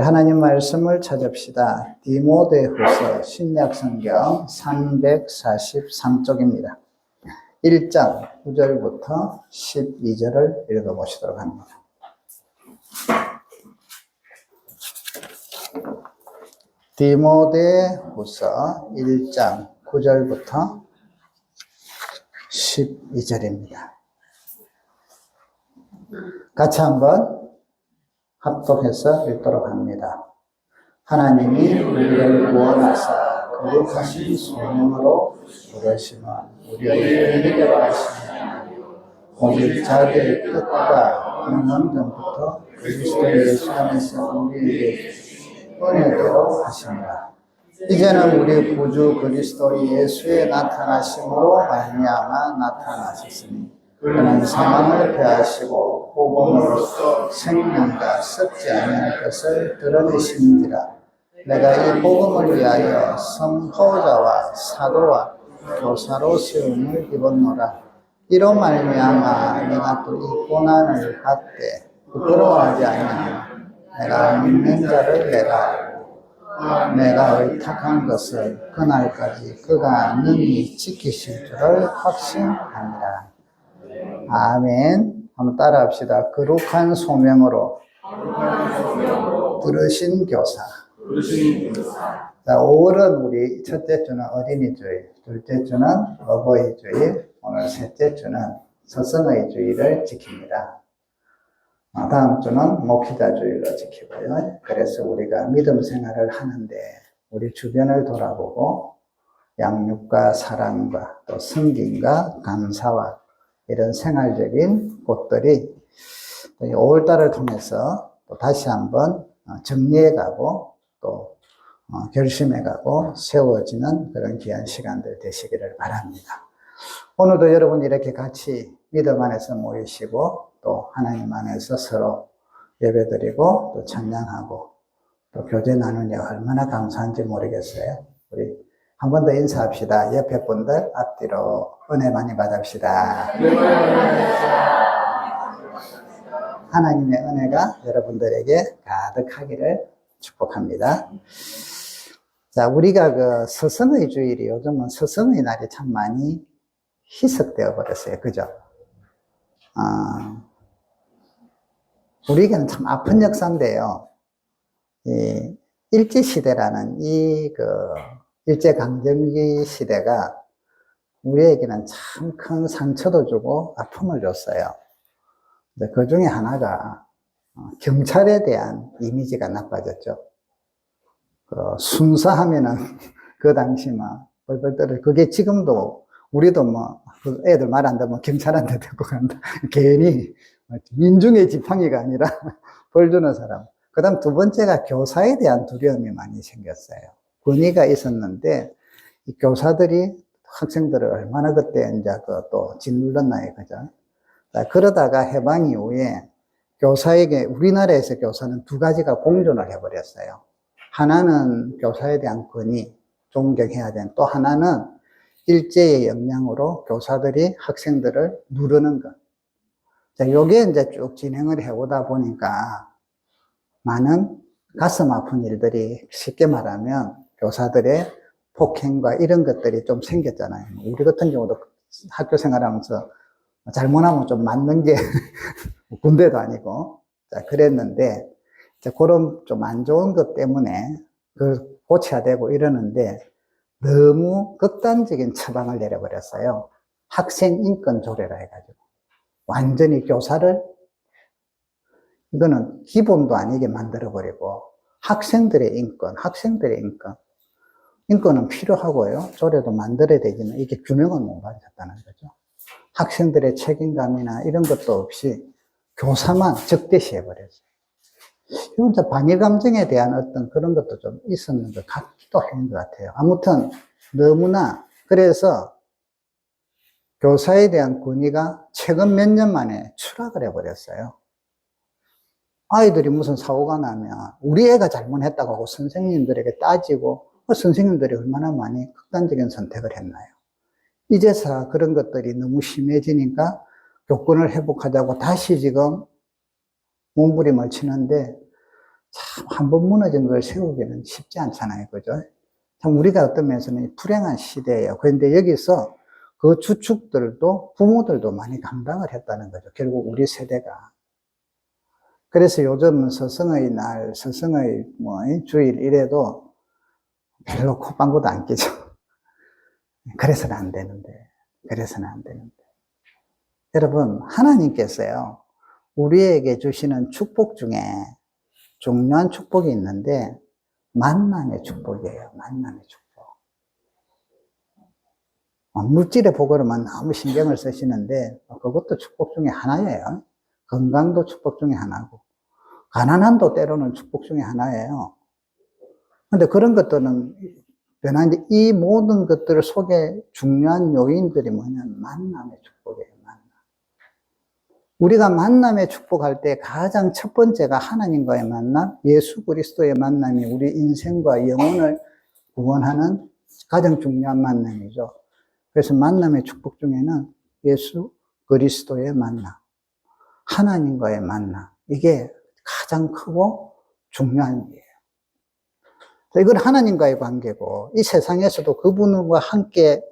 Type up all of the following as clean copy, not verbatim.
하나님 말씀을 찾읍시다. 디모데후서 신약성경 343쪽입니다. 1장 9절부터 12절을 읽어보시도록 합니다. 디모데후서 1장 9절부터 12절입니다. 같이 한번 합독해서 읽도록 합니다. 하나님이 우리를 구원하사 거룩하신 소명으로 부르시면 우리의 의를 하시며 오직 자기의 뜻과 영원전부터 그리스도 예수 안에서 우리에게 은혜대로 하십니다. 이제는 우리 구주 그리스도 예수의 나타나심으로 말미암아 나타나셨으니 그는 사망을 패하시고 복음으로써 생명과 썩지 않는 것을 드러내시는지라. 내가 이 복음을 위하여 선포자와 사도와 교사로 세움을 입었노라. 이로 말미암아 내가 또 이 고난을 받되 부끄러워하지 아니하며 내가 믿는 자를 내가 알고 내가 의탁한 것을 그날까지 그가 능히 지키실 줄을 확신합니다. 아멘. 한번 따라 합시다. 거룩한 소명으로 부르신 교사. 자, 5월은 우리 첫째 주는 어린이 주일, 둘째 주는 어버이 주일, 오늘 셋째 주는 서성의 주일을 지킵니다. 다음 주는 목회자 주일로 지키고요. 그래서 우리가 믿음 생활을 하는데 우리 주변을 돌아보고 양육과 사랑과 또 섬김과 감사와 이런 생활적인 것들이 5월달을 통해서 또 다시 한번 정리해가고 또 결심해가고 세워지는 그런 귀한 시간들 되시기를 바랍니다. 오늘도 여러분 이렇게 같이 믿음 안에서 모이시고 또 하나님 안에서 서로 예배드리고 또 찬양하고 또 교제 나누니 얼마나 감사한지 모르겠어요. 우리 한 번 더 인사합시다. 옆에 분들 앞뒤로 은혜 많이 받읍시다. 하나님의 은혜가 여러분들에게 가득하기를 축복합니다. 자, 우리가 그 서성의 주일이 요즘은 서성의 날이 참 많이 희석되어 버렸어요. 그죠? 우리에게는 참 아픈 역사인데요. 이 일제시대라는 일제강점기 시대가 우리에게는 참 큰 상처도 주고 아픔을 줬어요. 근데 그 중에 하나가 경찰에 대한 이미지가 나빠졌죠. 순사하면은 그 당시 벌벌 떨어. 그게 지금도 우리도 애들 말 안 듣면 경찰한테 데리고 간다. 괜히 민중의 지팡이가 아니라 벌 주는 사람. 그 다음 두 번째가 교사에 대한 두려움이 많이 생겼어요. 권위가 있었는데 이 교사들이 학생들을 얼마나 그때 이제 또 짓눌렀나요, 그죠? 그러다가 해방 이후에 교사에게 우리나라에서 교사는 두 가지가 공존을 해버렸어요. 하나는 교사에 대한 권위, 존경해야 되는, 또 하나는 일제의 역량으로 교사들이 학생들을 누르는 것. 자, 요게 이제 쭉 진행을 해오다 보니까 많은 가슴 아픈 일들이 쉽게 말하면 교사들의 폭행과 이런 것들이 좀 생겼잖아요. 우리 같은 경우도 학교 생활하면서 잘못하면 좀 맞는 게 군대도 아니고, 자, 그랬는데, 자, 그런 좀 안 좋은 것 때문에 고쳐야 되고 이러는데 너무 극단적인 처방을 내려버렸어요. 학생 인권 조례라 해가지고. 완전히 교사를, 이거는 기본도 아니게 만들어버리고, 학생들의 인권. 인권은 필요하고요. 조례도 만들어야 되지만 이게 균형을 못 맞췄다는 거죠. 학생들의 책임감이나 이런 것도 없이 교사만 적대시해버렸어요. 이건 반일 감정에 대한 어떤 그런 것도 좀 있었는 것 같기도 한 것 같아요. 아무튼 너무나 그래서 교사에 대한 권위가 최근 몇 년 만에 추락을 해버렸어요. 아이들이 무슨 사고가 나면 우리 애가 잘못했다고 하고 선생님들에게 따지고 선생님들이 얼마나 많이 극단적인 선택을 했나요? 이제서 그런 것들이 너무 심해지니까 교권을 회복하자고 다시 지금 몸부림을 치는데 참, 한 번 무너진 걸 세우기는 쉽지 않잖아요. 그죠? 참, 우리가 어떤 면에서는 불행한 시대예요. 그런데 여기서 그 주축들도 부모들도 많이 감당을 했다는 거죠. 결국 우리 세대가. 그래서 요즘 스승의 날, 스승의 주일 이래도 별로 콧방구도 안 끼죠. 그래서는 안 되는데. 그래서는 안 되는데. 여러분, 하나님께서요, 우리에게 주시는 축복 중에 중요한 축복이 있는데, 만남의 축복이에요. 만남의 축복. 물질의 복으로만 너무 신경을 쓰시는데, 그것도 축복 중에 하나예요. 건강도 축복 중에 하나고, 가난함도 때로는 축복 중에 하나예요. 근데 그런 것들은 변하는데, 이 모든 것들 속에 중요한 요인들이 뭐냐면 만남의 축복이에요. 만남. 우리가 만남의 축복할 때 가장 첫 번째가 하나님과의 만남, 예수 그리스도의 만남이 우리 인생과 영혼을 구원하는 가장 중요한 만남이죠. 그래서 만남의 축복 중에는 예수 그리스도의 만남, 하나님과의 만남, 이게 가장 크고 중요한 일이에요. 이건 하나님과의 관계고, 이 세상에서도 그분과 함께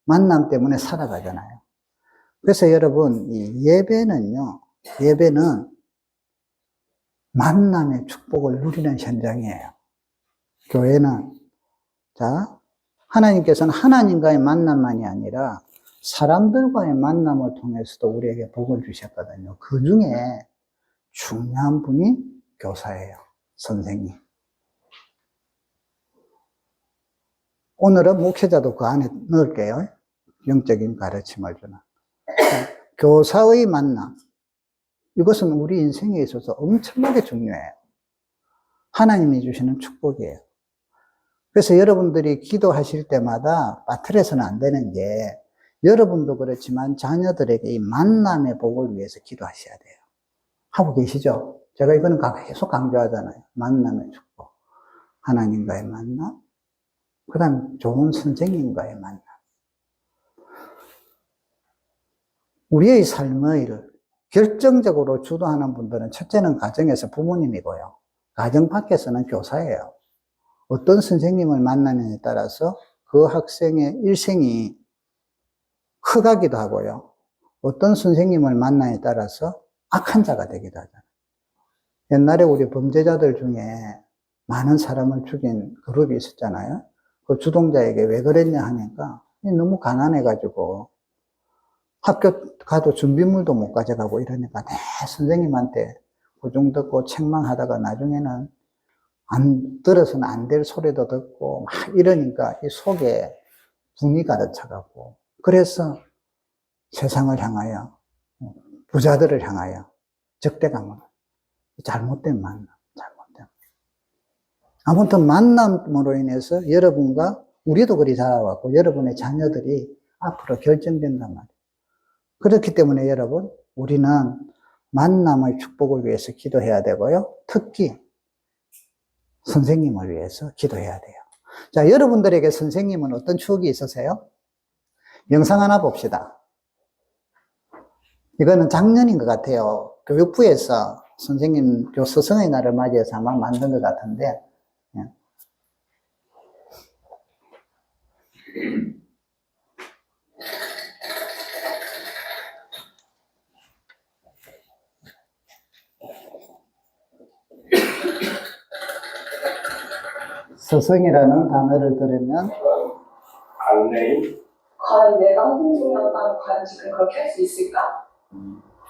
만남 때문에 살아가잖아요. 그래서 여러분, 이 예배는요, 예배는 만남의 축복을 누리는 현장이에요. 교회는, 자, 하나님께서는 하나님과의 만남만이 아니라 사람들과의 만남을 통해서도 우리에게 복을 주셨거든요. 그 중에 중요한 분이 교사예요. 선생님. 오늘은 목회자도 그 안에 넣을게요. 영적인 가르침을 주는. 교사의 만남. 이것은 우리 인생에 있어서 엄청나게 중요해요. 하나님이 주시는 축복이에요. 그래서 여러분들이 기도하실 때마다 빠뜨려서는 안 되는 게, 여러분도 그렇지만 자녀들에게 이 만남의 복을 위해서 기도하셔야 돼요. 하고 계시죠? 제가 이거는 계속 강조하잖아요. 만남의 축복. 하나님과의 만남. 그 다음 좋은 선생님과의 만남. 우리의 삶을 결정적으로 주도하는 분들은 첫째는 가정에서 부모님이고요. 가정 밖에서는 교사예요. 어떤 선생님을 만나느냐에 따라서 그 학생의 일생이 커가기도 하고요. 어떤 선생님을 만나에 따라서 악한 자가 되기도 하잖아요. 옛날에 우리 범죄자들 중에 많은 사람을 죽인 그룹이 있었잖아요. 그 주동자에게 왜 그랬냐 하니까 너무 가난해가지고 학교 가도 준비물도 못 가져가고 이러니까 내 선생님한테 고중 듣고 책망하다가 나중에는 안 들어서는 안 될 소리도 듣고 막 이러니까 이 속에 분이 가득 차가고, 그래서 세상을 향하여, 부자들을 향하여 적대감을, 잘못된 만남, 잘못된. 아무튼 만남으로 인해서 여러분과 우리도 그리 자라왔고 여러분의 자녀들이 앞으로 결정된단 말이에요. 그렇기 때문에 여러분, 우리는 만남의 축복을 위해서 기도해야 되고요. 특히 선생님을 위해서 기도해야 돼요. 자, 여러분들에게 선생님은 어떤 추억이 있으세요? 영상 하나 봅시다. 이거는 작년인 것 같아요. 교육부에서 선생님 스승의 날을 맞이해서 아마 만든 것 같은데, 스승이라는 단어를 들으면 과연 내가 선생님이었다면 과연 지금 그렇게 할 수 있을까?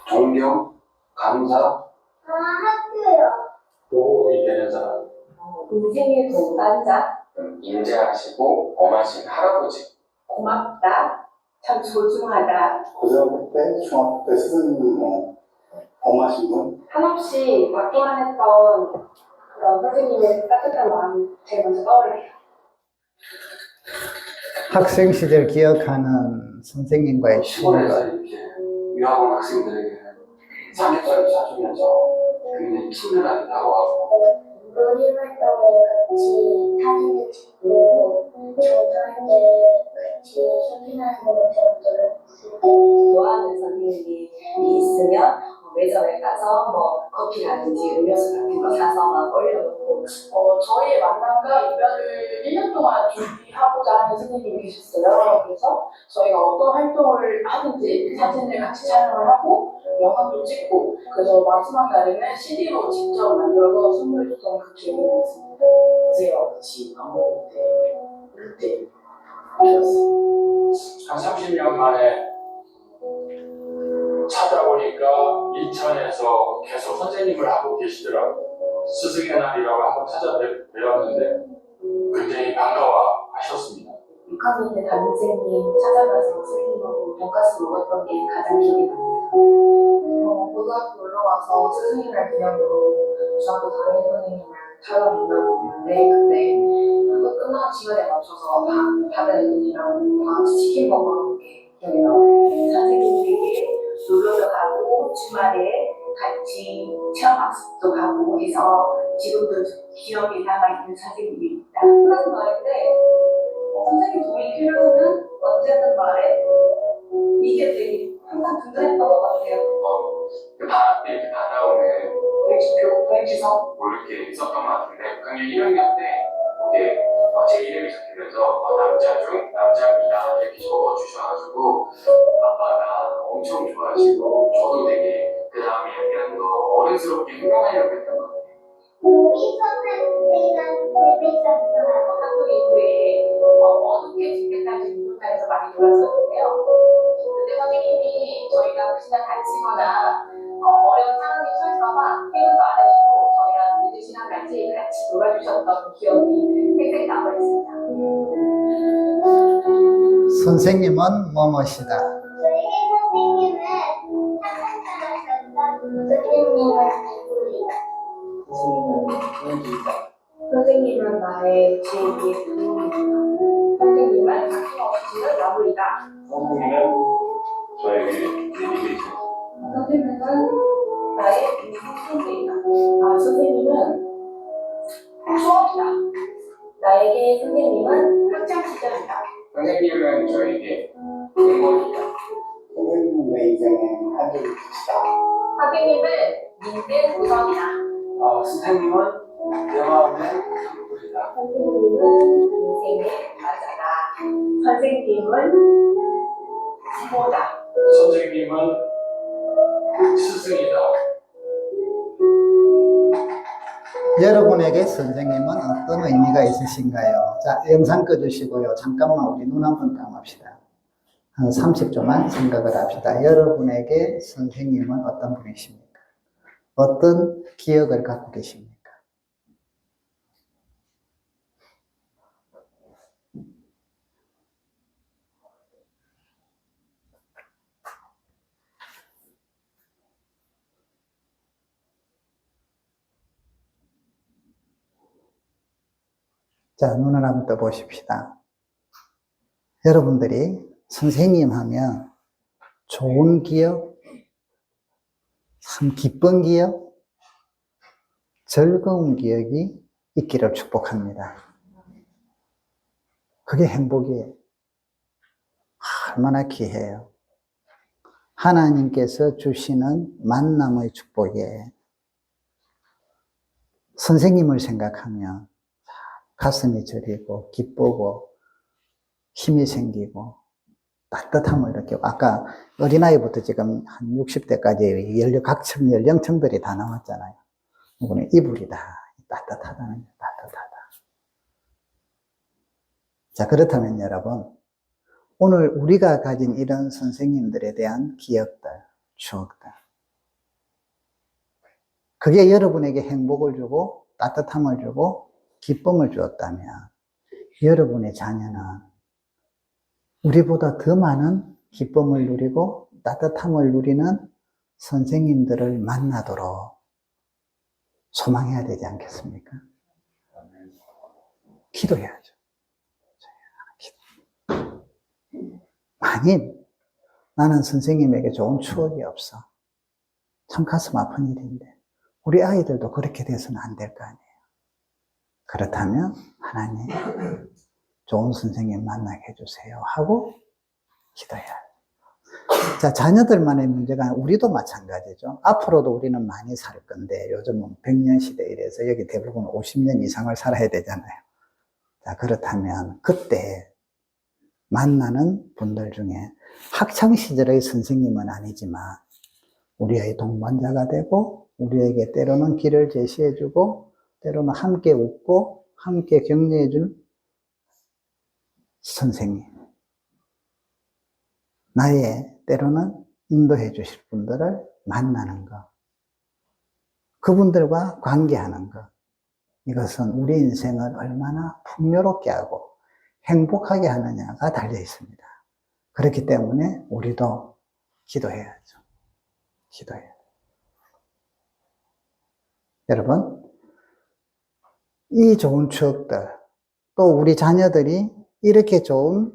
존경, 감사, 학교요. 도움이 되는 사람, 인생의 동반자, 인자하시고 엄하신 할아버지. 고맙다, 참 소중하다. 고등학교 때, 중학교 때 스승님 엄하신 분? 한없이 맡기만 했던 그런 선생님의 따뜻한 마음이 제일 먼저 떠올라요. 학생 시절 기억하는 선생님과의 추억. 시골에서 이렇게 유학원 학생들에게 삼겹살을 사주면서 굉장히 친근하게 다가가고, 놀이활동을 같이 사진을 찍고 정주할 때 같이 쇼핑하는 것처럼 놀았어요. 좋아하는 선생님이 있으면 매점에 가서 뭐 커피라든지 음료수 같은 거 사서 막 올려놓고. 저희의 만남과 이별을 1년 동안 준비하고자 하는 선생님이 계셨어요. 그래서 저희가 어떤 활동을 하든지 사진을 같이 촬영을 하고 영상도 찍고, 그래서 마지막 날에는 CD로 직접 만들어서 선물해줬던 그 기억이 있습니다. 제가 같이 밥 먹을 때 그때 그랬어요. 한 30년 만에 찾아보니까 인천에서 계속 선생님을 하고 계시더라고요. 스승의 날이라고 한번 찾아뵈었는데 굉장히 반가워하셨습니다. 6학년 때 담임선생님 찾아가서 선생님하고 돈가스 먹었던 게 가장 기억에 납니다. 고등학교 올라와서 스승이날 기념으로 중학교 담임 선생님을 찾아본다고 했는데, 그때 그거 끝나는 시간에 맞춰서 다른 애들이랑 다 같이 치킨 먹으러 온 게 기억이 나요. 선생님들에게 놀러도 가고 주말에 같이 체험학습도 가고 해서 지금도 기억에 남아있는 선생님입니다. 플러스 말인데 선생님 도움이 필요하면 언제든 말해. 이게 되게 항상 든든했던 것 같아요. 방학 때 이렇게 받아오는 공지표, 통지서 뭐 이렇게 있었던 것 같은데 그게 1학년 때 이게 제 이름이 적혀져서 남자 중 남자입니다 이렇게 적어주셔가지고 아빠가 엄청 좋아하시고 저도 되게 그 다음에 약간 더 어른스럽게 행동하려고 했던 것 같아요. 우리 선생님이랑 재밌었어요. 학교 이후에 어둡게 죽겠다는 운동장에서 많이 놀았었는데요. 그때 선생님이 저희가 혹시나 다치거나 어려운 상황이 처할까봐 퇴근도 안 해주고 저희랑 늦은 시간까지 같이 놀아주셨던 기억이 생생히 남아있습니다. 선생님은 뭐뭐시다. 저희 선생님은 착한 선생님은 누구예요? 선생님은 나의 제2의 부모입니다. 선생님은 사랑없이는 나무이다. 선생님은 저에게 이미지 선생님은 나의 인생 선생이다. 선생님은 추억이다. 나에게 선생님은 학창 시절이다. 선생님은 저에게 응원이다. 선생님은 내 인생에 한 줄을 붙이다. 선생님은 인생 우선이다. 선생님은 내 마음의 선물이다. 선생님은 인생의 맞아다. 선생님은 부모다. 선생님은 스승이다. 여러분에게 선생님은 어떤 의미가 있으신가요? 자, 영상 꺼주시고요. 잠깐만 우리 눈 한번 감읍시다. 한 30초만 생각을 합시다. 여러분에게 선생님은 어떤 분이십니까? 어떤 기억을 갖고 계십니까? 자, 눈을 한번 떠보십시다. 여러분들이 선생님 하면 좋은 기억, 참 기쁜 기억, 즐거운 기억이 있기를 축복합니다. 그게 행복이에요. 얼마나 귀해요. 하나님께서 주시는 만남의 축복이에요. 선생님을 생각하면 가슴이 저리고 기쁘고 힘이 생기고 따뜻함을 이렇게 아까 어린아이부터 지금 한 60대까지 각층 연령층들이 다 나왔잖아요. 이거는 이불이다. 따뜻하다는 게 따뜻하다. 자, 그렇다면 여러분 오늘 우리가 가진 이런 선생님들에 대한 기억들, 추억들 그게 여러분에게 행복을 주고 따뜻함을 주고 기쁨을 주었다면 여러분의 자녀는 우리보다 더 많은 기쁨을 누리고 따뜻함을 누리는 선생님들을 만나도록 소망해야 되지 않겠습니까? 기도해야죠. 만일 나는 선생님에게 좋은 추억이 없어. 참 가슴 아픈 일인데 우리 아이들도 그렇게 돼서는 안 될 거 아니에요. 그렇다면 하나님 좋은 선생님 만나게 해주세요 하고 기도해야 해요. 자, 자녀들만의 문제가 아니라 우리도 마찬가지죠. 앞으로도 우리는 많이 살 건데 요즘은 100년 시대 이래서 여기 대부분 50년 이상을 살아야 되잖아요. 자, 그렇다면 그때 만나는 분들 중에 학창시절의 선생님은 아니지만 우리의 동반자가 되고 우리에게 때로는 길을 제시해주고 때로는 함께 웃고 함께 격려해줄 선생님, 나의 때로는 인도해 주실 분들을 만나는 것, 그분들과 관계하는 것, 이것은 우리 인생을 얼마나 풍요롭게 하고 행복하게 하느냐가 달려 있습니다. 그렇기 때문에 우리도 기도해야죠. 기도해야 돼요. 여러분, 이 좋은 추억들, 또 우리 자녀들이 이렇게 좋은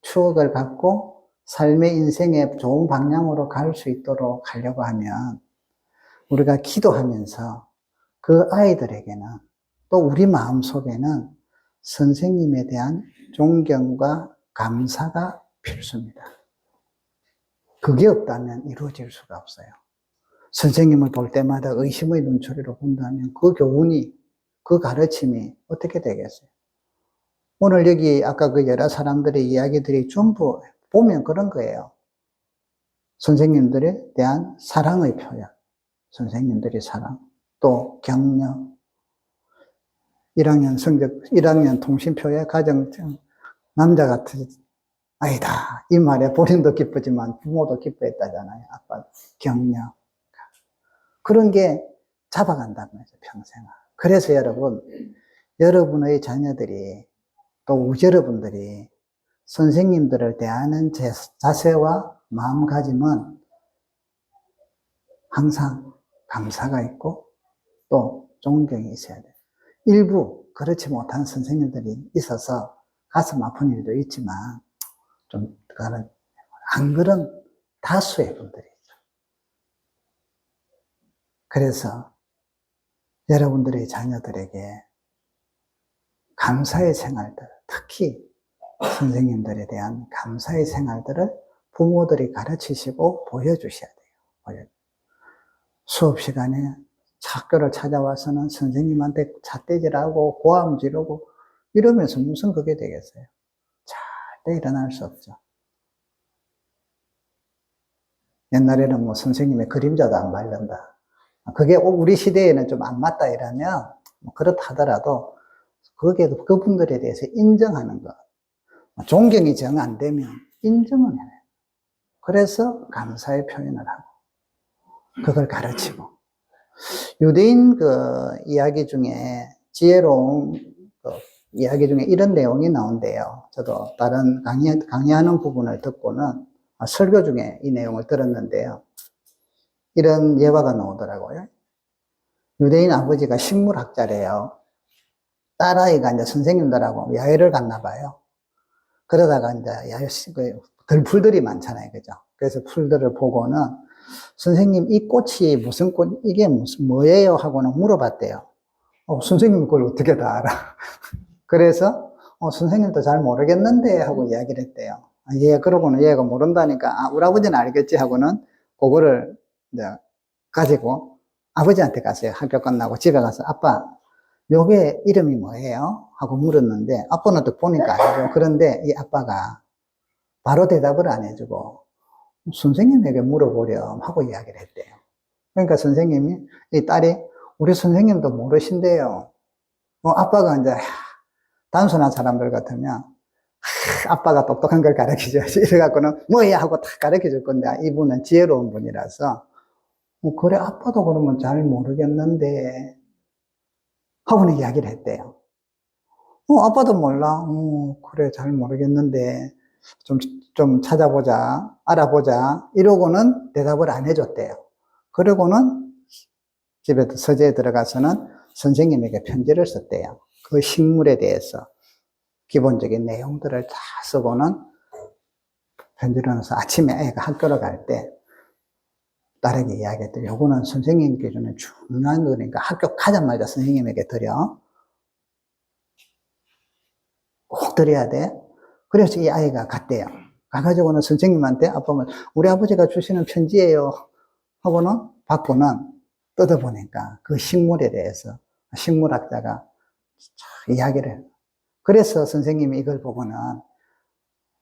추억을 갖고 삶의 인생의 좋은 방향으로 갈 수 있도록 하려고 하면 우리가 기도하면서 그 아이들에게는 또 우리 마음속에는 선생님에 대한 존경과 감사가 필수입니다. 그게 없다면 이루어질 수가 없어요. 선생님을 볼 때마다 의심의 눈초리로 본다면 그 교훈이, 그 가르침이 어떻게 되겠어요? 오늘 여기 아까 그 여러 사람들의 이야기들이 전부 보면 그런 거예요. 선생님들에 대한 사랑의 표현, 선생님들의 사랑, 또 격려, 1학년 통신표에 가정, 남자 같은 아니다. 이 말에 본인도 기쁘지만 부모도 기뻐했다잖아요. 아빠 격려. 그런 게 잡아간다는 거죠, 평생을. 그래서 여러분의 자녀들이 또 우리 여러분들이 선생님들을 대하는 자세와 마음가짐은 항상 감사가 있고 또 존경이 있어야 돼요. 일부 그렇지 못한 선생님들이 있어서 가슴 아픈 일도 있지만 좀 그거는 안 그런 다수의 분들이죠. 그래서 여러분들의 자녀들에게 감사의 생활들, 특히 선생님들에 대한 감사의 생활들을 부모들이 가르치시고 보여주셔야 돼요. 수업 시간에 학교를 찾아와서는 선생님한테 잣대질하고 고함 지르고 이러면서 무슨 그게 되겠어요? 절대 일어날 수 없죠. 옛날에는 뭐 선생님의 그림자도 안 바른다. 그게 우리 시대에는 좀 안 맞다 이러면 그렇다 하더라도 거기에도 그분들에 대해서 인정하는 것. 존경이 정 안 되면 인정을 해요. 그래서 감사의 표현을 하고 그걸 가르치고 유대인 그 이야기 중에 지혜로운 그 이야기 중에 이런 내용이 나온대요. 저도 다른 강의하는 부분을 듣고는 설교 중에 이 내용을 들었는데요. 이런 예화가 나오더라고요. 유대인 아버지가 식물학자래요. 딸아이가 이제 선생님들하고 야외를 갔나 봐요. 그러다가 이제 들풀들이 많잖아요. 그죠? 그래서 풀들을 보고는 선생님 이 꽃이 무슨 꽃, 이게 뭐예요? 하고는 물어봤대요. 선생님 그걸 어떻게 다 알아? 그래서 선생님도 잘 모르겠는데 하고 이야기를 했대요. 예, 그러고는 얘가 모른다니까 우리 아버지는 알겠지 하고는 그거를 이제 가지고 아버지한테 갔어요. 학교 끝나고 집에 가서 아빠 요게 이름이 뭐예요? 하고 물었는데 아빠는 또 보니까 알죠. 그런데 이 아빠가 바로 대답을 안 해주고 선생님에게 물어보렴 하고 이야기를 했대요. 그러니까 선생님이 이 딸이 우리 선생님도 모르신대요. 아빠가 이제 단순한 사람들 같으면 아빠가 똑똑한 걸 가르쳐줘야지 이래갖고는 뭐야 하고 다 가르쳐줄 건데 이분은 지혜로운 분이라서 그래 아빠도 그러면 잘 모르겠는데 하고는 이야기를 했대요. 아빠도 몰라. 그래 잘 모르겠는데 좀 찾아보자, 알아보자 이러고는 대답을 안 해줬대요. 그러고는 집에 서재에 들어가서는 선생님에게 편지를 썼대요. 그 식물에 대해서 기본적인 내용들을 다 쓰고는 편지를 넣어서 아침에 애가 학교를 갈 때 딸에게 이야기했대요. 요거는 선생님께 주는 중요한 거니까 학교 가자마자 선생님에게 드려. 꼭 드려야 돼. 그래서 이 아이가 갔대요. 가가지고는 선생님한테 아빠는 우리 아버지가 주시는 편지예요 하고는 받고는 뜯어보니까 그 식물에 대해서 식물학자가 이야기를 해요. 그래서 선생님이 이걸 보고는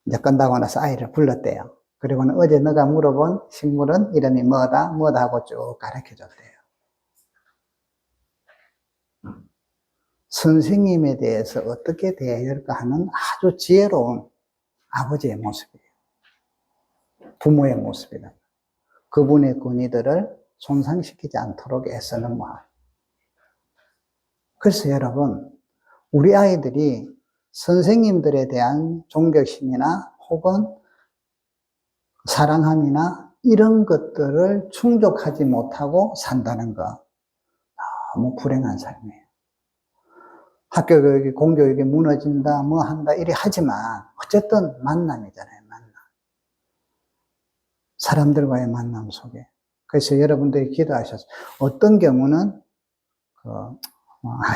이제 끝나고 나서 아이를 불렀대요. 그리고는 어제 너가 물어본 식물은 이름이 뭐다 하고 쭉 가르쳐 줬대요. 선생님에 대해서 어떻게 대해야 할까 하는 아주 지혜로운 아버지의 모습이에요. 부모의 모습이다. 그분의 권위들을 손상시키지 않도록 애쓰는 마음. 그래서 여러분, 우리 아이들이 선생님들에 대한 존경심이나 혹은 사랑함이나 이런 것들을 충족하지 못하고 산다는 거 너무 불행한 삶이에요. 학교 교육이 공교육이 무너진다 뭐 한다 이래 하지만 어쨌든 만남이잖아요. 만남. 사람들과의 만남 속에. 그래서 여러분들이 기도하셔서 어떤 경우는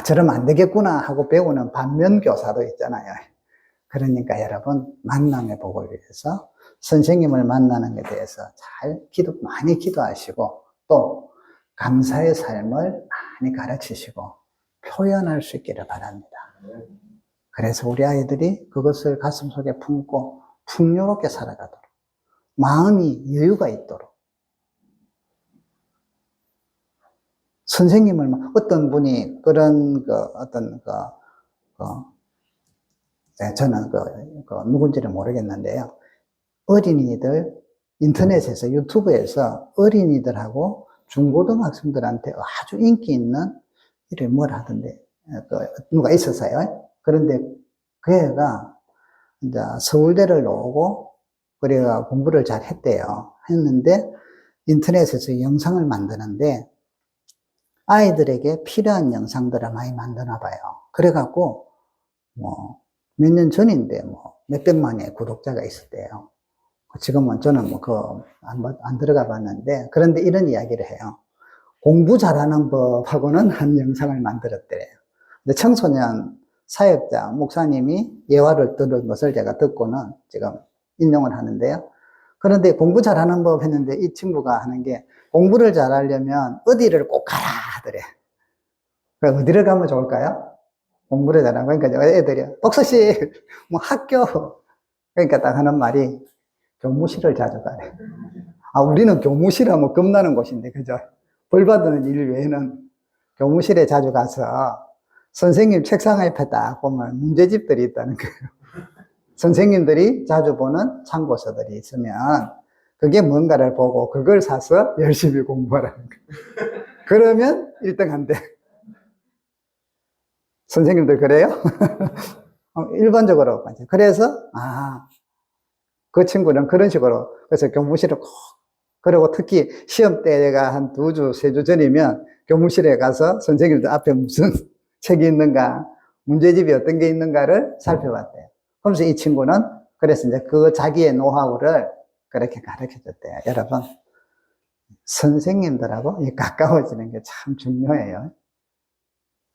저러면 안 되겠구나 하고 배우는 반면교사도 있잖아요. 그러니까 여러분 만남의 복을 위해서 선생님을 만나는 데 대해서 많이 기도하시고 또 감사의 삶을 많이 가르치시고 표현할 수 있기를 바랍니다. 그래서 우리 아이들이 그것을 가슴속에 품고 풍요롭게 살아가도록 마음이 여유가 있도록 선생님을 어떤 분이 그런 저는 누군지를 모르겠는데요. 어린이들 인터넷에서 유튜브에서 어린이들하고 중고등학생들한테 아주 인기 있는 이름이 뭐라 하던데 누가 있었어요. 그런데 그 애가 이제 서울대를 나오고 그래가 공부를 잘 했대요. 했는데 인터넷에서 영상을 만드는데 아이들에게 필요한 영상들을 많이 만드나 봐요. 그래갖고 몇 년 전인데 몇백만의 구독자가 있었대요. 지금은 저는 안 들어가 봤는데 그런데 이런 이야기를 해요. 공부 잘하는 법하고는 한 영상을 만들었대요. 근데 청소년 사역자 목사님이 예화를 들은 것을 제가 듣고는 지금 인용을 하는데요. 그런데 공부 잘하는 법 했는데 이 친구가 하는 게 공부를 잘하려면 어디를 꼭 가라 하더래. 그럼 어디를 가면 좋을까요? 공부를 잘하는 그러니까 애들이 독서실, 학교. 그러니까 딱 하는 말이 교무실을 자주 가래. 우리는 교무실 하면 겁나는 곳인데, 그죠? 벌 받는 일 외에는 교무실에 자주 가서 선생님 책상 앞에 딱 보면 문제집들이 있다는 거예요. 선생님들이 자주 보는 참고서들이 있으면 그게 뭔가를 보고 그걸 사서 열심히 공부하라는 거예요. 그러면 1등 한대. 선생님들 그래요? 일반적으로. 그래서, 그 친구는 그런 식으로, 그래서 교무실을 꼭, 그리고 특히 시험 때가 한 2주, 3주 전이면 교무실에 가서 선생님들 앞에 무슨 책이 있는가, 문제집이 어떤 게 있는가를 살펴봤대요. 그러면서 이 친구는, 그래서 이제 그 자기의 노하우를 그렇게 가르쳐 줬대요. 여러분, 선생님들하고 가까워지는 게 참 중요해요.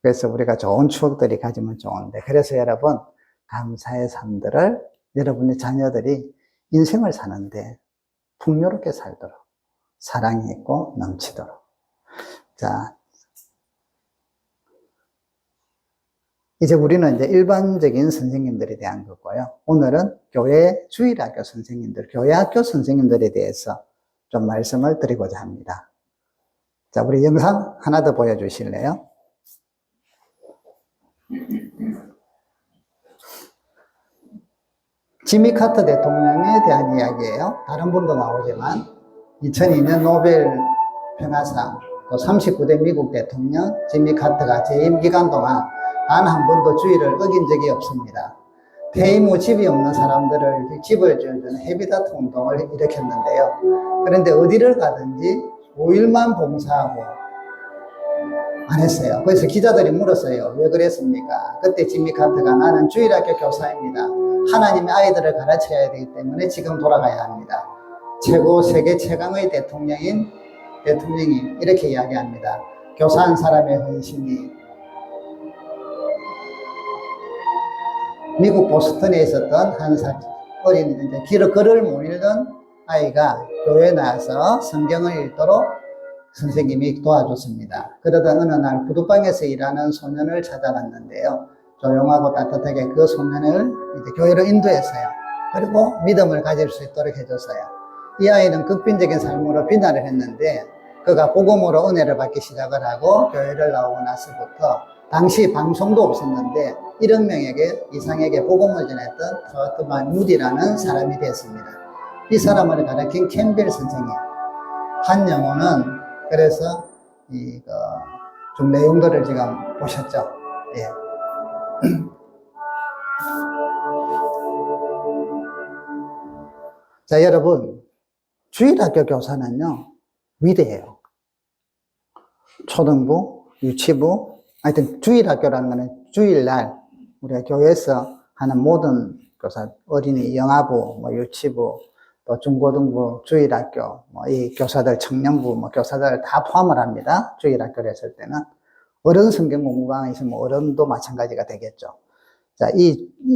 그래서 우리가 좋은 추억들이 가지면 좋은데, 그래서 여러분, 감사의 삶들을 여러분의 자녀들이 인생을 사는데 풍요롭게 살도록, 사랑이 있고 넘치도록. 자, 이제 우리는 이제 일반적인 선생님들에 대한 거고요. 오늘은 교회 주일학교 선생님들, 교회학교 선생님들에 대해서 좀 말씀을 드리고자 합니다. 자, 우리 영상 하나 더 보여주실래요? 지미 카터 대통령에 대한 이야기예요. 다른 분도 나오지만 2002년 노벨 평화상 또 39대 미국 대통령 지미 카터가 재임 기간 동안 단 한 번도 주의를 어긴 적이 없습니다. 퇴임 후 집이 없는 사람들을 집을 지어주는 헤비다트 운동을 일으켰는데요. 그런데 어디를 가든지 5일만 봉사하고 안 했어요. 그래서 기자들이 물었어요. 왜 그랬습니까? 그때 지미 카터가 나는 주일학교 교사입니다. 하나님의 아이들을 가르쳐야 되기 때문에 지금 돌아가야 합니다. 세계 최강의 대통령이 이렇게 이야기합니다. 교사 한 사람의 헌신이 미국 보스턴에 있었던 한 어린이, 이제 글을 못 읽던 아이가 교회에 나와서 성경을 읽도록 선생님이 도와줬습니다. 그러다 어느 날 구두방에서 일하는 소년을 찾아갔는데요. 조용하고 따뜻하게 그 소년을 이제 교회로 인도했어요. 그리고 믿음을 가질 수 있도록 해줬어요. 이 아이는 극빈적인 삶으로 비난을 했는데 그가 복음으로 은혜를 받기 시작을 하고 교회를 나오고 나서부터 당시 방송도 없었는데 1억 명에게 이상에게 복음을 전했던 토마스 무디라는 사람이 됐습니다. 이 사람을 가르친 캠벨 선생님. 한 영혼은 그래서 좀 내용들을 지금 보셨죠? 예. 자, 여러분, 주일학교 교사는요, 위대해요. 초등부, 유치부, 하여튼 주일학교라는 거는 주일날 우리가 교회에서 하는 모든 교사, 어린이 영아부, 뭐 유치부, 또 중고등부, 주일학교, 뭐 이 교사들, 청년부, 뭐 교사들 다 포함을 합니다. 주일학교를 했을 때는. 어른 성경 공부방에 있으면 어른도 마찬가지가 되겠죠. 자,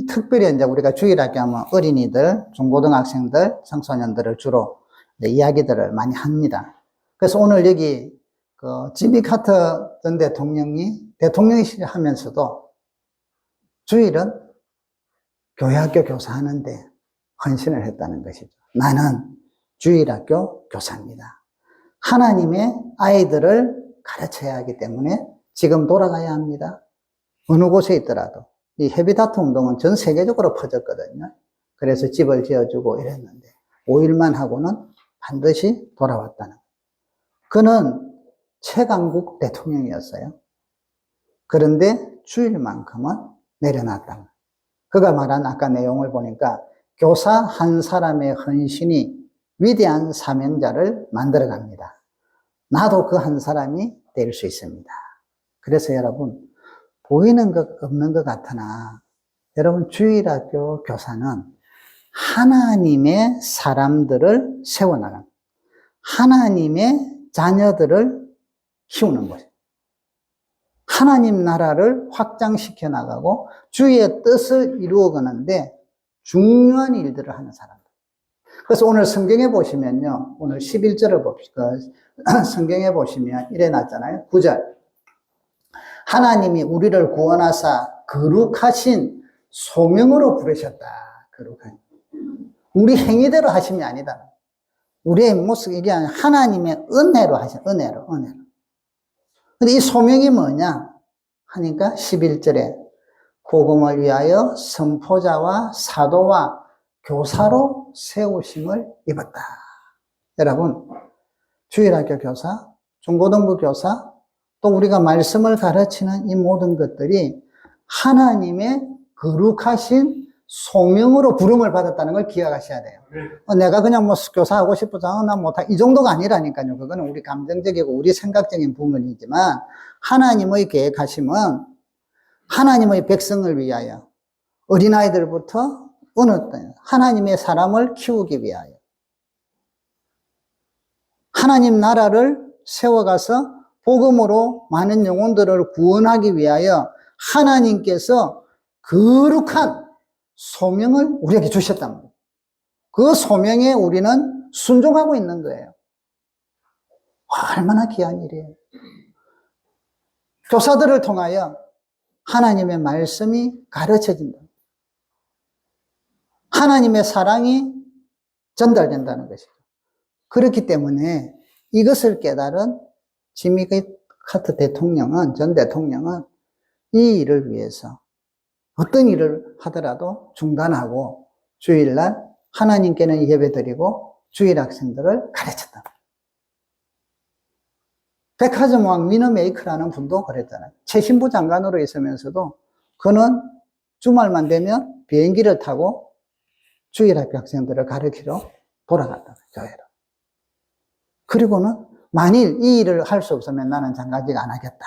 특별히 이제 우리가 주일학교 하면 어린이들, 중고등학생들, 청소년들을 주로 이야기들을 많이 합니다. 그래서 오늘 여기 지미 카터 전 대통령이 하면서도 주일은 교회학교 교사하는데 헌신을 했다는 것이죠. 나는 주일학교 교사입니다. 하나님의 아이들을 가르쳐야 하기 때문에 지금 돌아가야 합니다. 어느 곳에 있더라도. 이 헤비다트 운동은 전 세계적으로 퍼졌거든요. 그래서 집을 지어주고 이랬는데 5일만 하고는 반드시 돌아왔다는. 그는 최강국 대통령이었어요. 그런데 주일만큼은 내려놨다. 그가 말한 아까 내용을 보니까 교사 한 사람의 헌신이 위대한 사명자를 만들어갑니다. 나도 그 한 사람이 될 수 있습니다. 그래서 여러분, 보이는 것 없는 것 같으나 여러분 주일학교 교사는 하나님의 사람들을 세워나가는, 하나님의 자녀들을 키우는 거죠. 하나님 나라를 확장시켜 나가고 주의 뜻을 이루어가는데 중요한 일들을 하는 사람들. 그래서 오늘 성경에 보시면요, 오늘 11절을 봅시다. 성경에 보시면 이래 놨잖아요. 9절. 하나님이 우리를 구원하사 거룩하신 소명으로 부르셨다. 거룩한. 우리 행위대로 하심이 아니다. 우리의 모습, 이게 하나님의 은혜로 하신, 은혜로. 근데 이 소명이 뭐냐? 하니까 11절에 복음을 위하여 선포자와 사도와 교사로 세우심을 입었다. 여러분, 주일학교 교사, 중고등부 교사, 또 우리가 말씀을 가르치는 이 모든 것들이 하나님의 거룩하신 소명으로 부름을 받았다는 걸 기억하셔야 돼요. 내가 그냥 뭐 교사하고 싶어서 나 못하, 이 정도가 아니라니까요. 그거는 우리 감정적이고 우리 생각적인 부분이지만 하나님의 계획하심은 하나님의 백성을 위하여 어린아이들부터 어느 때 하나님의 사람을 키우기 위하여 하나님 나라를 세워가서 복음으로 많은 영혼들을 구원하기 위하여 하나님께서 거룩한 소명을 우리에게 주셨단 말이에요. 그 소명에 우리는 순종하고 있는 거예요. 얼마나 귀한 일이에요. 교사들을 통하여 하나님의 말씀이 가르쳐진다. 하나님의 사랑이 전달된다는 것이죠. 그렇기 때문에 이것을 깨달은 지미 카터 대통령은, 전 대통령은 이 일을 위해서 어떤 일을 하더라도 중단하고 주일날 하나님께는 예배드리고 주일 학생들을 가르쳤다. 백화점왕 위너메이커라는 분도 그랬잖아요. 최신부 장관으로 있으면서도 그는 주말만 되면 비행기를 타고 주일학교 학생들을 가르치러 돌아갔다. 교회로. 그리고는 만일 이 일을 할 수 없으면 나는 장관직 안 하겠다.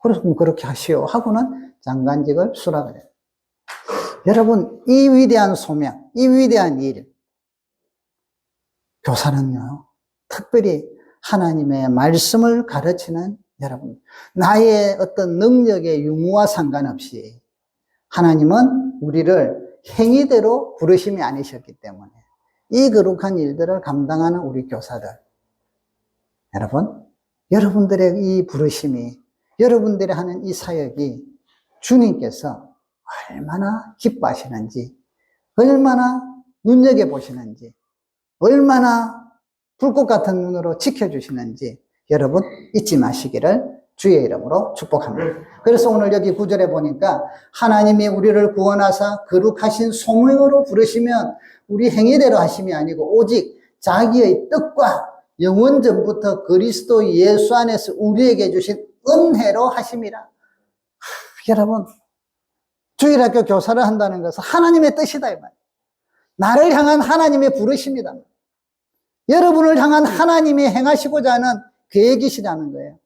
그래서 그렇게 하시오 하고는 장관직을 수락을 해요. 여러분, 이 위대한 소명, 이 위대한 일, 교사는요, 특별히 하나님의 말씀을 가르치는 여러분, 나의 어떤 능력의 유무와 상관없이 하나님은 우리를 행위대로 부르심이 아니셨기 때문에 이 거룩한 일들을 감당하는 우리 교사들, 여러분, 여러분들의 이 부르심이, 여러분들이 하는 이 사역이 주님께서 얼마나 기뻐하시는지, 얼마나 눈여겨보시는지, 얼마나 불꽃 같은 눈으로 지켜주시는지 여러분 잊지 마시기를 주의 이름으로 축복합니다. 그래서 오늘 여기 9절에 보니까 하나님이 우리를 구원하사 거룩하신 소명으로 부르시면 우리 행위대로 하심이 아니고 오직 자기의 뜻과 영원 전부터 그리스도 예수 안에서 우리에게 주신 은혜로 하심이라. 여러분, 주일학교 교사를 한다는 것은 하나님의 뜻이다 이 말이에요. 나를 향한 하나님의 부르심이다. 여러분을 향한 하나님이 행하시고자 하는 계획이시라는 거예요.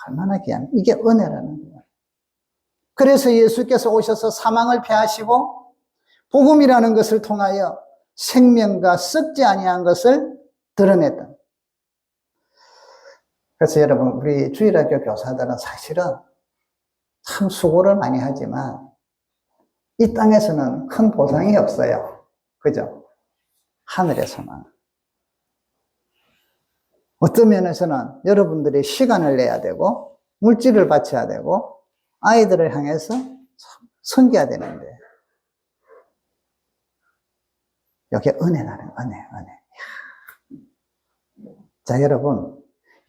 얼마나 귀한, 이게 은혜라는 거예요. 그래서 예수께서 오셔서 사망을 패하시고 복음이라는 것을 통하여 생명과 썩지 아니한 것을 드러냈다. 그래서 여러분, 우리 주일학교 교사들은 사실은 참 수고를 많이 하지만 이 땅에서는 큰 보상이 없어요. 그죠? 하늘에서만. 어떤 면에서는 여러분들이 시간을 내야 되고 물질을 바쳐야 되고 아이들을 향해서 섬겨야 되는데 여기에 은혜라는 은혜. 자, 여러분,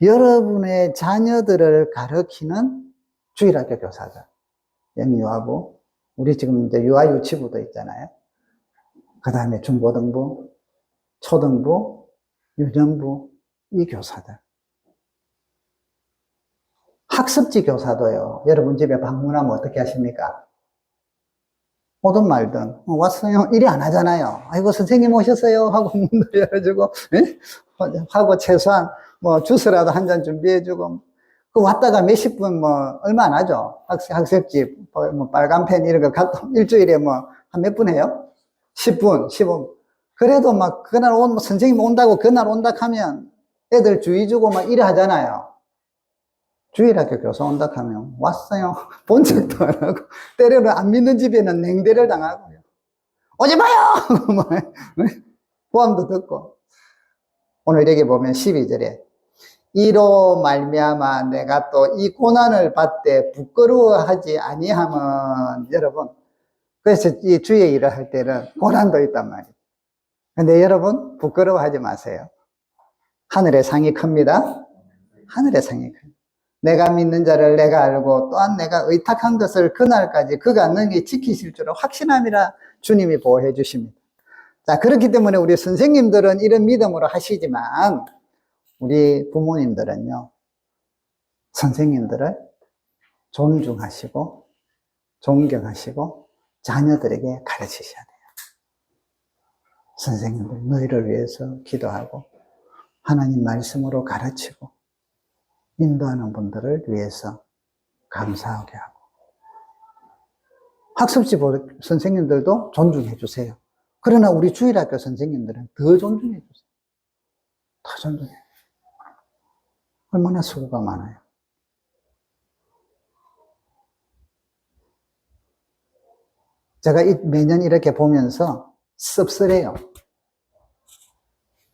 여러분의 자녀들을 가르치는 주일학교 교사들, 영유아부, 우리 지금 이제 유아유치부도 있잖아요. 그 다음에 중고등부, 초등부, 유년부, 이 교사들. 학습지 교사도요, 여러분 집에 방문하면 어떻게 하십니까? 오든 말든, 왔어요? 이리 안 하잖아요. 아이고, 선생님 오셨어요? 하고 문을 열어주고, 예? 하고 최소한 뭐 주스라도 한 잔 준비해주고, 그 왔다가 몇십 분 뭐, 얼마 안 하죠? 학습지, 뭐 빨간 펜 이런 거 일주일에 뭐, 한 몇 분 해요? 10분, 15분. 그래도 막, 그날 선생님 온다고 그날 온다 하면 애들 주의 주고 막 이래 하잖아요. 주일학교 교사 온다 하면 왔어요. 본 적도 안 하고, 때로는 안 믿는 집에는 냉대를 당하고요. 오지 마요! 고함도 듣고. 오늘 여기 보면 12절에 이로 말미암아 내가 또 이 고난을 받되 부끄러워하지 아니하면, 여러분, 그래서 이 주의 일을 할 때는 고난도 있단 말이에요. 근데 여러분 부끄러워하지 마세요. 하늘의 상이 큽니다. 하늘의 상이 큽니다. 내가 믿는 자를 내가 알고 또한 내가 의탁한 것을 그날까지 그가 능히 지키실 줄을 확신함이라 주님이 보호해 주십니다. 자, 그렇기 때문에 우리 선생님들은 이런 믿음으로 하시지만 우리 부모님들은요, 선생님들을 존중하시고 존경하시고 자녀들에게 가르치셔야 돼요. 선생님들, 너희를 위해서 기도하고 하나님 말씀으로 가르치고 인도하는 분들을 위해서 감사하게 하고, 학습지 선생님들도 존중해 주세요. 그러나 우리 주일학교 선생님들은 더 존중해 주세요. 더 존중해. 얼마나 수고가 많아요. 제가 매년 이렇게 보면서 씁쓸해요.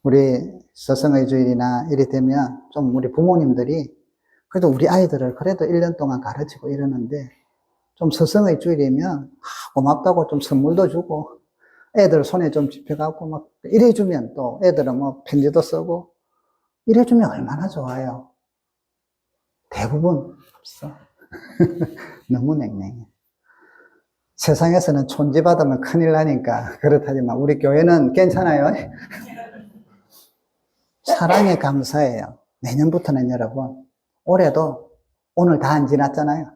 우리 서성의 주일이나 이래 되면 좀 우리 부모님들이 그래도 우리 아이들을 그래도 1년 동안 가르치고 이러는데 좀 서성의 주일이면 고맙다고 좀 선물도 주고 애들 손에 좀 집혀갖고 막 이래주면 또 애들은 뭐 편지도 쓰고 이래주면 얼마나 좋아요. 대부분 없어. 너무 냉랭해. 세상에서는 촌지 받으면 큰일 나니까 그렇다지만 우리 교회는 괜찮아요. 사랑에 감사해요. 내년부터는 여러분, 올해도 오늘 다 안 지났잖아요.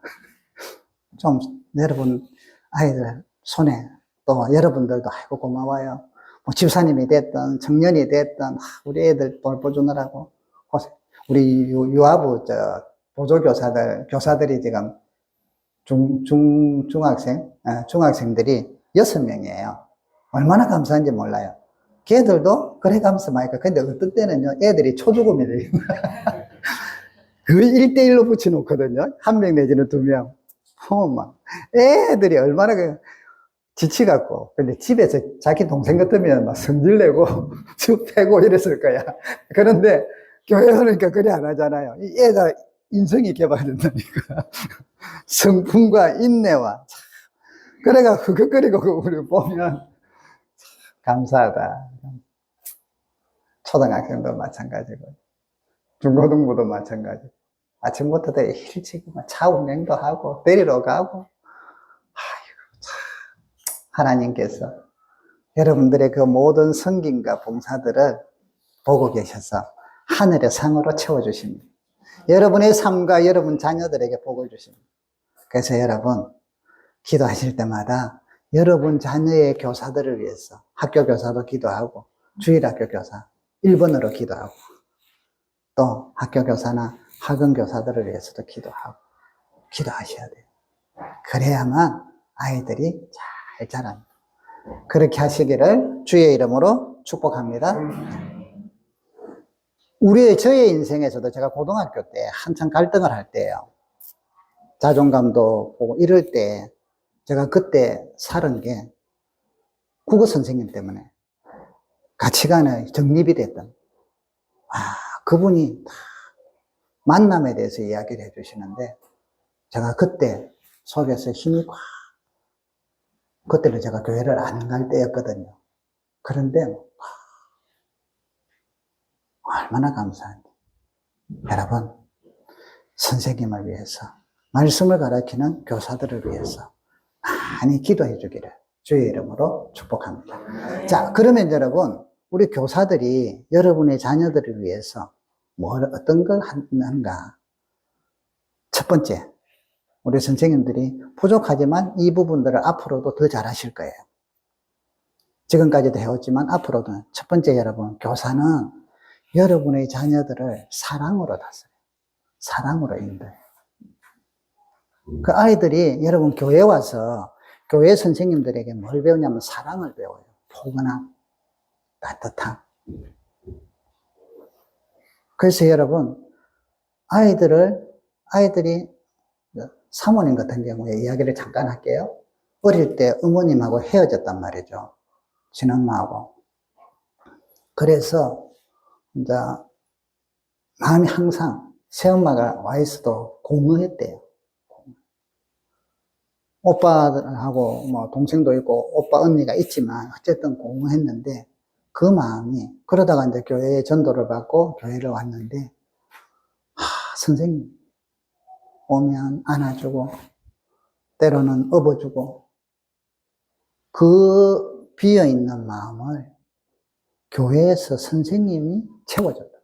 좀 여러분 아이들 손에 또 여러분들도 아이고 고마워요. 뭐 집사님이 됐든 청년이 됐든 우리 애들 돌보주느라고 고생. 우리 유아부 교사들이 지금 중학생들이 6명이에요. 얼마나 감사한지 몰라요. 걔들도 그래 감사하니까. 근데 어떤 때는요, 애들이 초죽음이 돼요. 거의 1대1로 붙여놓거든요. 1명 내지는 2명. 애들이 얼마나 지치갖고. 근데 집에서 자기 동생 같으면 막 성질내고, 쭉 패고 이랬을 거야. 그런데 교회 오니까 그래 안 하잖아요. 이 애가 인성이 개발된다니까. 성품과 인내와. 그래가 흑흑거리고 우리 보면 감사하다. 초등학생도 마찬가지고, 중고등부도 마찬가지고, 아침부터 일찍 차 운행도 하고, 데리러 가고, 하나님께서 여러분들의 그 모든 성김과 봉사들을 보고 계셔서 하늘의 상으로 채워주십니다. 여러분의 삶과 여러분 자녀들에게 복을 주십니다. 그래서 여러분, 기도하실 때마다 여러분 자녀의 교사들을 위해서 학교 교사도 기도하고, 주일학교 교사 1번으로 기도하고, 또 학교 교사나 학원 교사들을 위해서도 기도하고, 기도하셔야 돼요. 그래야만 아이들이 잘 자랍니다. 그렇게 하시기를 주의 이름으로 축복합니다. 저의 인생에서도 제가 고등학교 때 한참 갈등을 할 때요, 자존감도 보고 이럴 때 제가 그때 살은 게 국어 선생님 때문에 가치관의 정립이 됐던, 그분이 만남에 대해서 이야기를 해주시는데, 제가 그때 속에서 힘이 꽉, 그때는 제가 교회를 안 갈 때였거든요. 그런데 얼마나 감사한지. 여러분, 선생님을 위해서, 말씀을 가르치는 교사들을 위해서 많이 기도해 주기를 주의 이름으로 축복합니다. 자, 그러면 여러분, 우리 교사들이 여러분의 자녀들을 위해서 어떤 걸 하는가? 첫 번째, 우리 선생님들이 부족하지만 이 부분들을 앞으로도 더 잘하실 거예요. 지금까지도 해왔지만 앞으로도. 첫 번째, 여러분, 교사는 여러분의 자녀들을 사랑으로 다스려요. 사랑으로 인도해요. 그 아이들이 여러분 교회 와서 교회 선생님들에게 뭘 배우냐면 사랑을 배워요. 포근함, 따뜻함. 그래서 여러분, 아이들이 사모님 같은 경우에 이야기를 잠깐 할게요. 어릴 때 어머님하고 헤어졌단 말이죠. 친엄마하고. 그래서 이제 마음이 항상 새엄마가 와 있어도 공허했대요. 오빠하고 뭐 동생도 있고 오빠 언니가 있지만 어쨌든 공허했는데, 그 마음이, 그러다가 이제 교회에 전도를 받고 교회를 왔는데, 선생님 오면 안아주고 때로는 업어주고, 그 비어있는 마음을 교회에서 선생님이 채워줬다.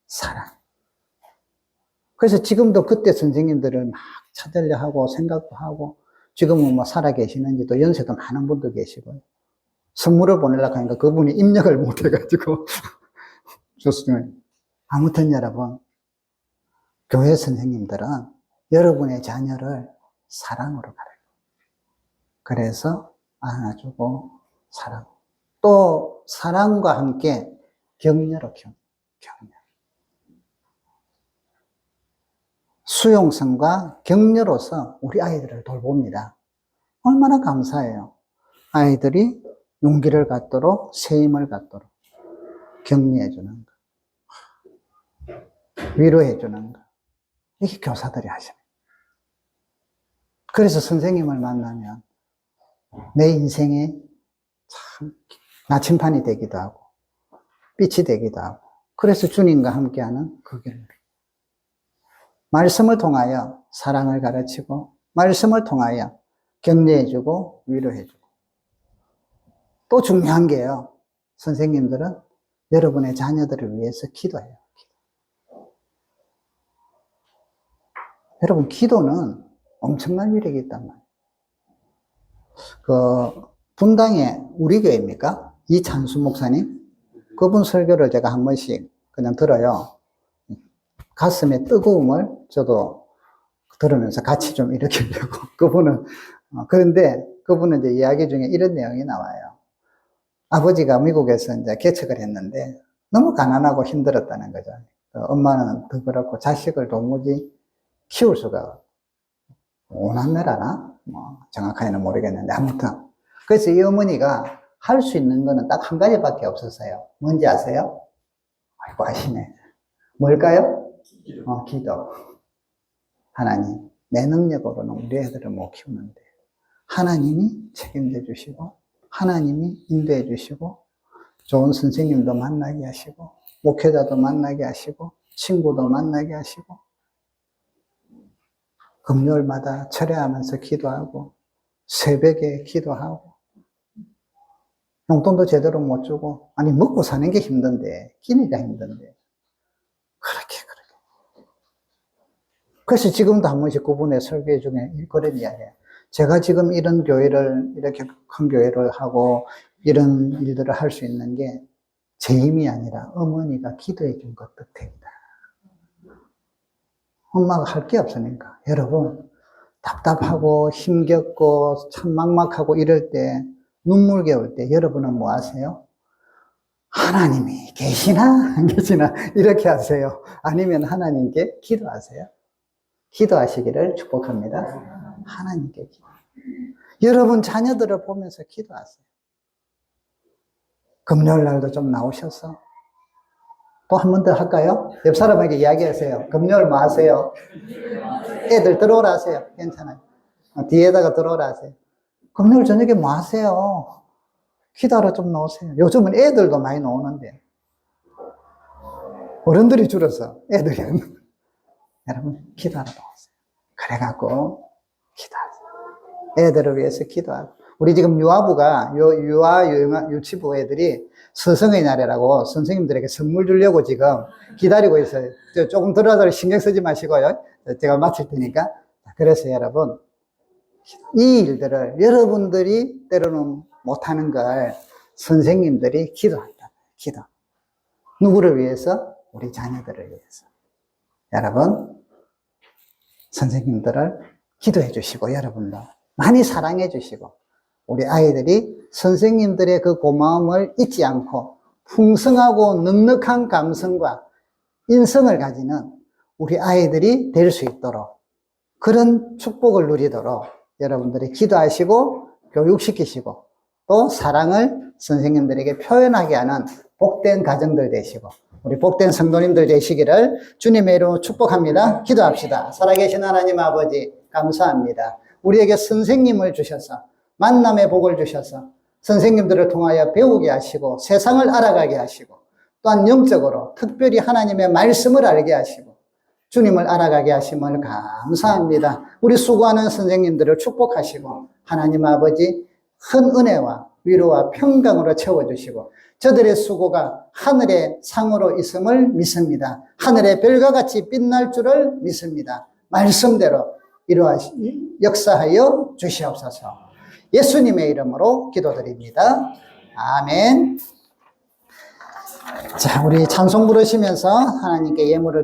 사랑. 그래서 지금도 그때 선생님들을 막 찾으려 하고 생각도 하고, 지금은 뭐 살아 계시는지도, 연세도 많은 분도 계시고요. 선물을 보내려고 하니까 그분이 입력을 못 해가지고. 좋습니다. 아무튼 여러분, 교회 선생님들은 여러분의 자녀를 사랑으로 가르쳐요. 그래서 안아주고 사랑. 또 사랑과 함께 격려로 격려. 수용성과 격려로서 우리 아이들을 돌봅니다. 얼마나 감사해요. 아이들이 용기를 갖도록, 새 힘을 갖도록 격려해 주는 것, 위로해 주는 것. 이게 교사들이 하시는 거예요. 그래서 선생님을 만나면 내 인생에 참 나침판이 되기도 하고 빛이 되기도 하고, 그래서 주님과 함께하는 그 길을, 말씀을 통하여 사랑을 가르치고, 말씀을 통하여 격려해주고 위로해주고. 또 중요한 게요, 선생님들은 여러분의 자녀들을 위해서 기도해요. 여러분, 기도는 엄청난 위력이 있단 말이에요. 분당에 우리 교회입니까? 이찬수 목사님? 그분 설교를 제가 한 번씩 그냥 들어요. 가슴의 뜨거움을 저도 들으면서 같이 좀 일으키려고. 그런데 그분은 이제 이야기 중에 이런 내용이 나와요. 아버지가 미국에서 이제 개척을 했는데 너무 가난하고 힘들었다는 거죠. 엄마는 더 그렇고 자식을 도무지 키울 수가, 오남매라나? 뭐 정확하게는 모르겠는데, 아무튼 그래서 이 어머니가 할 수 있는 거는 딱 한 가지밖에 없었어요. 뭔지 아세요? 아이고, 아시네. 뭘까요? 기도. 하나님, 내 능력으로는 우리 애들을 못 키우는데 하나님이 책임져 주시고 하나님이 인도해 주시고 좋은 선생님도 만나게 하시고 목회자도 만나게 하시고 친구도 만나게 하시고 금요일마다 철회하면서 기도하고 새벽에 기도하고 용돈도 제대로 못 주고 아니 먹고 사는 게 힘든데 끼니가 힘든데 그렇게 그래서 지금도 한 번씩 그분의 설교 중에 그런 이야기예요. 제가 지금 이런 교회를 이렇게 큰 교회를 하고 이런 일들을 할 수 있는 게 제 힘이 아니라 어머니가 기도해 준 것 덕택이다. 엄마가 할 게 없으니까. 여러분 답답하고 힘겹고 참 막막하고 이럴 때 눈물겨울 때 여러분은 뭐 하세요? 하나님이 계시나 안 계시나 이렇게 하세요. 아니면 하나님께 기도하세요. 기도하시기를 축복합니다. 하나님께 기도. 여러분 자녀들을 보면서 기도하세요. 금요일 날도 좀 나오셔서 또 한 번 더 할까요? 옆 사람에게 이야기하세요. 금요일 뭐 하세요? 애들 들어오라 하세요. 괜찮아요. 뒤에다가 들어오라 하세요. 금요일 저녁에 뭐 하세요? 기도하러 좀 나오세요. 요즘은 애들도 많이 나오는데 어른들이 줄어서 애들이 여러분 기도하러 나오세요. 그래갖고 기도하세요. 애들을 위해서 기도하고 우리 지금 유아부가 유치부 애들이 스승의 날이라고 선생님들에게 선물 주려고 지금 기다리고 있어요. 조금 들어서 신경 쓰지 마시고요. 제가 마칠 테니까. 그래서 여러분 이 일들을 여러분들이 때로는 못하는 걸 선생님들이 기도한다. 기도. 누구를 위해서? 우리 자녀들을 위해서. 여러분 선생님들을 기도해 주시고 여러분도 많이 사랑해 주시고 우리 아이들이 선생님들의 그 고마움을 잊지 않고 풍성하고 넉넉한 감성과 인성을 가지는 우리 아이들이 될 수 있도록 그런 축복을 누리도록 여러분들이 기도하시고 교육시키시고 또 사랑을 선생님들에게 표현하게 하는 복된 가정들 되시고 우리 복된 성도님들 되시기를 주님의 이름으로 축복합니다. 기도합시다. 살아계신 하나님 아버지 감사합니다. 우리에게 선생님을 주셔서 만남의 복을 주셔서 선생님들을 통하여 배우게 하시고 세상을 알아가게 하시고 또한 영적으로 특별히 하나님의 말씀을 알게 하시고 주님을 알아가게 하심을 감사합니다. 우리 수고하는 선생님들을 축복하시고 하나님 아버지 큰 은혜와 위로와 평강으로 채워주시고 저들의 수고가 하늘의 상으로 있음을 믿습니다. 하늘의 별과 같이 빛날 줄을 믿습니다. 말씀대로 역사하여 주시옵소서. 예수님의 이름으로 기도드립니다. 아멘. 자, 우리 찬송 부르시면서 하나님께 예물을